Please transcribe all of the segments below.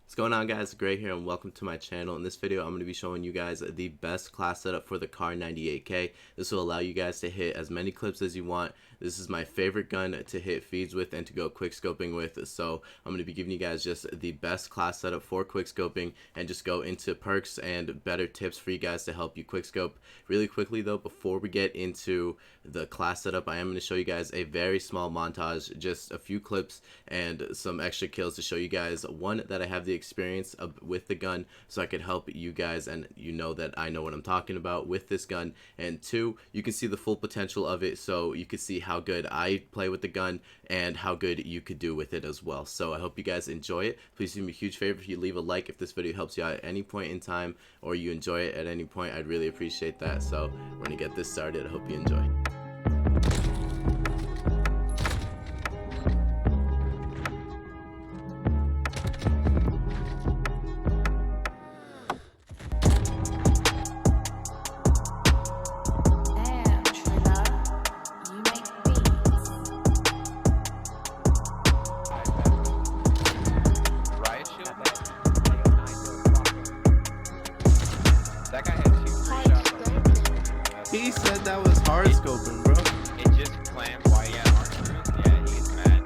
What's going on, guys? Grrae here and welcome to my channel. In this video I'm going to be showing you guys the best class setup for the Kar98k. This will allow you guys to hit as many clips as you want. This is my favorite gun to hit feeds with and to go quick scoping with, so I'm going to be giving you guys just the best class setup for quick scoping and just go into perks and better tips for you guys to help you quick scope. Really quickly though, before we get into the class setup, I am going to show you guys a very small montage, just a few clips and some extra kills to show you guys, one, that I have the experience with the gun so I could help you guys and you know that I know what I'm talking about with this gun, and two, you can see the full potential of it so you can see how good I play with the gun and how good you could do with it as well. So I hope you guys enjoy it. Please do me a huge favor if you leave a like if this video helps you out at any point in time or you enjoy it at any point. I'd really appreciate that. So we're gonna get this started. I hope you enjoy. That guy had 2 3 shots on him. He said that was hard scoping, bro. It just clams why he had orange screws. Yeah, he gets mad.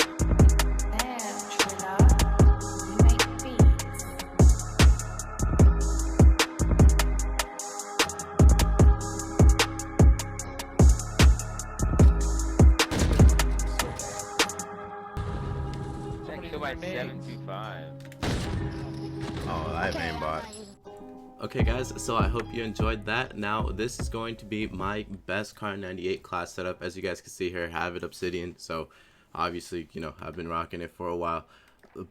That kill by 725. Oh, I have aimbot. Okay guys, so I hope you enjoyed that. Now this is going to be my best Kar98 class setup. As you guys can see here, I have it obsidian, so obviously, you know, I've been rocking it for a while,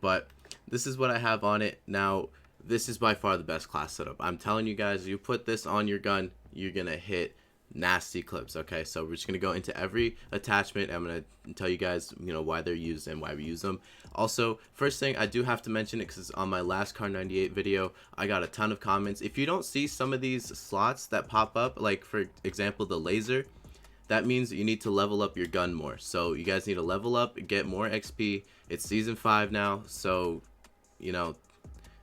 but this is what I have on it. Now this is by far the best class setup. I'm telling you guys, you put this on your gun, you're gonna hit nasty clips. Okay, so we're just gonna go into every attachment. I'm gonna tell you guys, you know, why they're used and why we use them. Also, first thing, I do have to mention it because on my last Kar98 video I got a ton of comments. If you don't see some of these slots that pop up, like for example the laser, that means you need to level up your gun more. So you guys need to level up, get more XP. It's season 5 now, so you know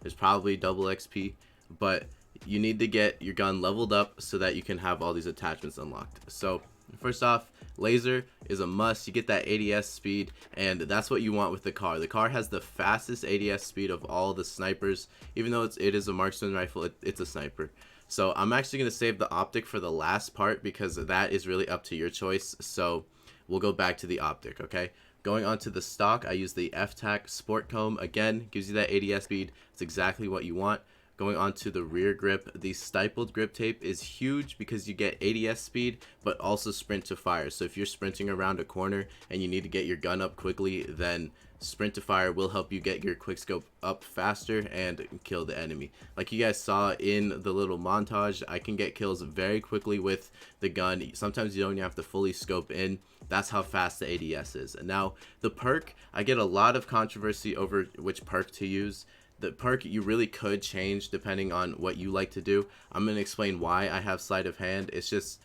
there's probably double XP, but you need to get your gun leveled up so that you can have all these attachments unlocked. So first off, laser is a must. You get that ADS speed, and that's what you want with the car. The car has the fastest ADS speed of all the snipers. Even though it is a marksman rifle, it's a sniper. So I'm actually going to save the optic for the last part because that is really up to your choice. So we'll go back to the optic, okay? Going on to the stock, I use the FTAC Sport Comb. Again, gives you that ADS speed. It's exactly what you want. Going on to the rear grip, the stippled grip tape is huge because you get ADS speed but also sprint to fire. So if you're sprinting around a corner and you need to get your gun up quickly, then sprint to fire will help you get your quick scope up faster and kill the enemy. Like you guys saw in the little montage, I can get kills very quickly with the gun. Sometimes you don't even have to fully scope in. That's how fast the ADS is. And now the perk, I get a lot of controversy over which perk to use. The perk you really could change depending on what you like to do. I'm going to explain why I have sleight of hand. It's just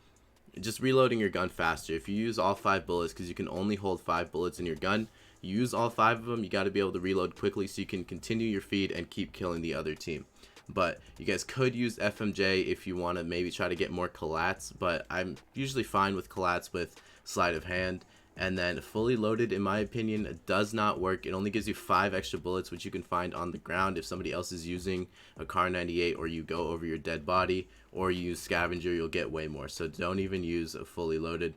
reloading your gun faster. If you use all 5 bullets, because you can only hold 5 bullets in your gun, you use all 5 of them, you got to be able to reload quickly so you can continue your feed and keep killing the other team. But you guys could use FMJ if you want to maybe try to get more collats, but I'm usually fine with collats with sleight of hand. And then fully loaded, in my opinion, does not work. It only gives you 5 extra bullets, which you can find on the ground if somebody else is using a Kar98, or you go over your dead body, or you use scavenger, you'll get way more. So don't even use a fully loaded.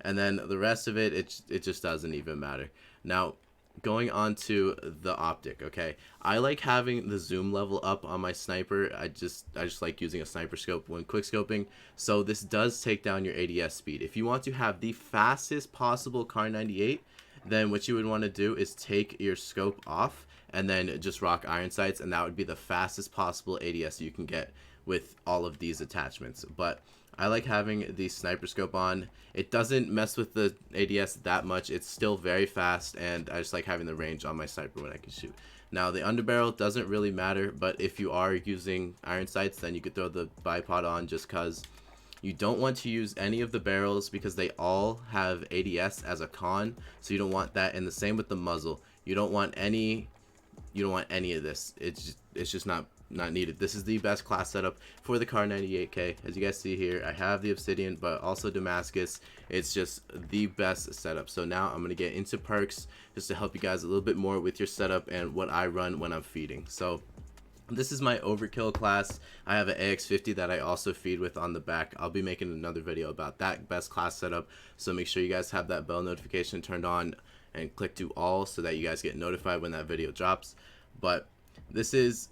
And then the rest of it, it just doesn't even matter. Now, going on to the optic, okay, I like having the zoom level up on my sniper. I just like using a sniper scope when quick scoping, so this does take down your ADS speed. If you want to have the fastest possible Kar98, then what you would want to do is take your scope off and then just rock iron sights, and that would be the fastest possible ADS you can get with all of these attachments. But I like having the sniper scope on. It doesn't mess with the ADS that much. It's still very fast, and I just like having the range on my sniper when I can shoot. Now the underbarrel doesn't really matter, but if you are using iron sights, then you could throw the bipod on just cause. You don't want to use any of the barrels because they all have ADS as a con, so you don't want that. And the same with the muzzle. You don't want any you don't want any of this. It's just not needed. This is the best class setup for the Kar98k. As you guys see here, I have the Obsidian, but also Damascus. It's just the best setup. So now I'm gonna get into perks just to help you guys a little bit more with your setup and what I run when I'm feeding. So this is my overkill class. I have an AX50 that I also feed with on the back. I'll be making another video about that best class setup, so make sure you guys have that bell notification turned on and click to all so that you guys get notified when that video drops. But this is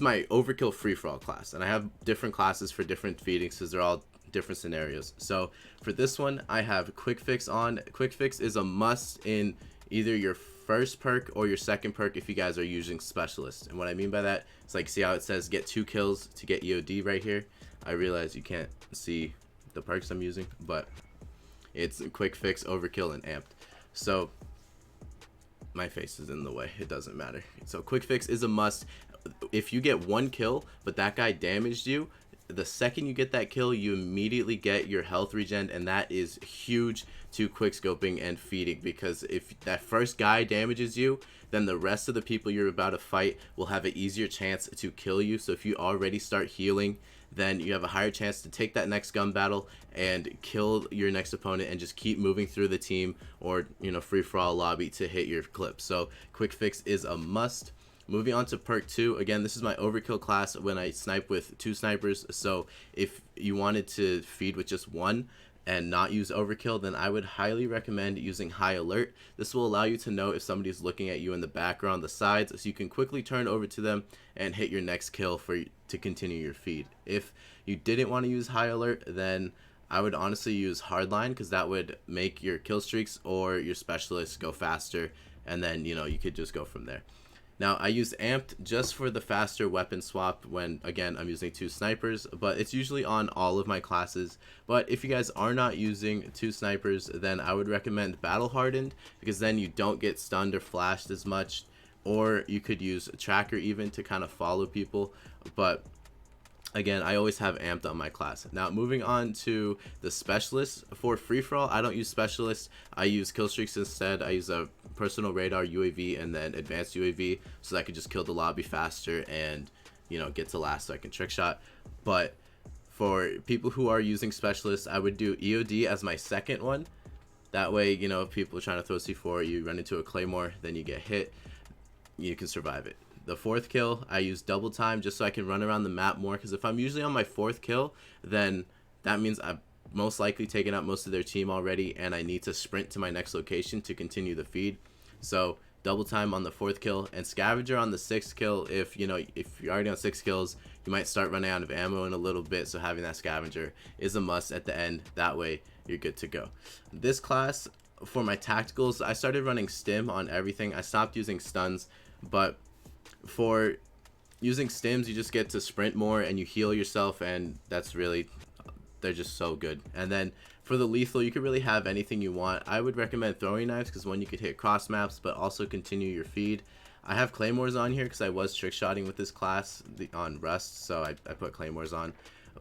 my overkill free-for-all class, and I have different classes for different feedings because they're all different scenarios. So for this one, I have quick fix on. Quick fix is a must in either your first perk or your second perk if you guys are using specialist. And what I mean by that is, like, see how it says get 2 kills to get EOD right here? I realize you can't see the perks I'm using, but it's quick fix, overkill, and amped. So my face is in the way, it doesn't matter. So quick fix is a must. If you get 1 kill but that guy damaged you, the second you get that kill, you immediately get your health regen, and that is huge to quick scoping and feeding, because if that first guy damages you, then the rest of the people you're about to fight will have an easier chance to kill you. So if you already start healing, then you have a higher chance to take that next gun battle and kill your next opponent and just keep moving through the team, or, you know, free for all lobby to hit your clip. So quick fix is a must. Moving on to perk 2, again, this is my overkill class when I snipe with 2 snipers. So if you wanted to feed with just 1 and not use overkill, then I would highly recommend using high alert. This will allow you to know if somebody's looking at you in the background, the sides, so you can quickly turn over to them and hit your next kill to continue your feed. If you didn't want to use high alert, then I would honestly use hardline, because that would make your kill streaks or your specialists go faster, and then, you know, you could just go from there. Now, I use amped just for the faster weapon swap when, again, I'm using 2 snipers, but it's usually on all of my classes. But if you guys are not using 2 snipers, then I would recommend battle hardened, because then you don't get stunned or flashed as much, or you could use tracker even to kind of follow people. But again, I always have amped on my class. Now, moving on to the specialist. For free-for-all, I don't use specialist. I use kill streaks instead. I use a personal radar UAV and then advanced UAV, so that I could just kill the lobby faster and, you know, get to last so I can trick shot. But for people who are using specialist, I would do EOD as my second one. That way, you know, if people are trying to throw C4, you run into a claymore, then you get hit, you can survive it. The 4th kill, I use double time just so I can run around the map more, because if I'm usually on my 4th kill, then that means I've most likely taken out most of their team already, and I need to sprint to my next location to continue the feed. So double time on the 4th kill, and scavenger on the 6th kill. If you know, if you're already on 6 kills, you might start running out of ammo in a little bit, so having that scavenger is a must at the end. That way you're good to go. This class, for my tacticals, I started running stim on everything. I stopped using stuns, but for using stims, you just get to sprint more and you heal yourself, and that's really, they're just so good. And then for the lethal, you could really have anything you want. I would recommend throwing knives, because one, you could hit cross maps but also continue your feed. I have claymores on here because I was trick shotting with this class on Rust, so I put claymores on.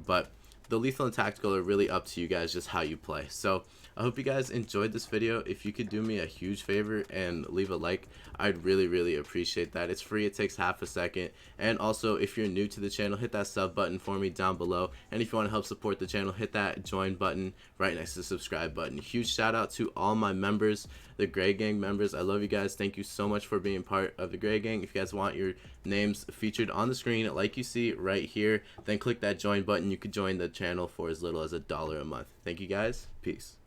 But the lethal and tactical are really up to you guys, just how you play. So I hope you guys enjoyed this video. If you could do me a huge favor and leave a like, I'd really appreciate that. It's free, it takes half a second. And also, if you're new to the channel, hit that sub button for me down below. And if you want to help support the channel, hit that join button right next to the subscribe button. Huge shout out to all my members, the Grrae gang members. I love you guys. Thank you so much for being part of the Grrae gang. If you guys want your names featured on the screen like you see right here, then click that join button. You could join the channel for as little as $1 a month. Thank you guys. Peace.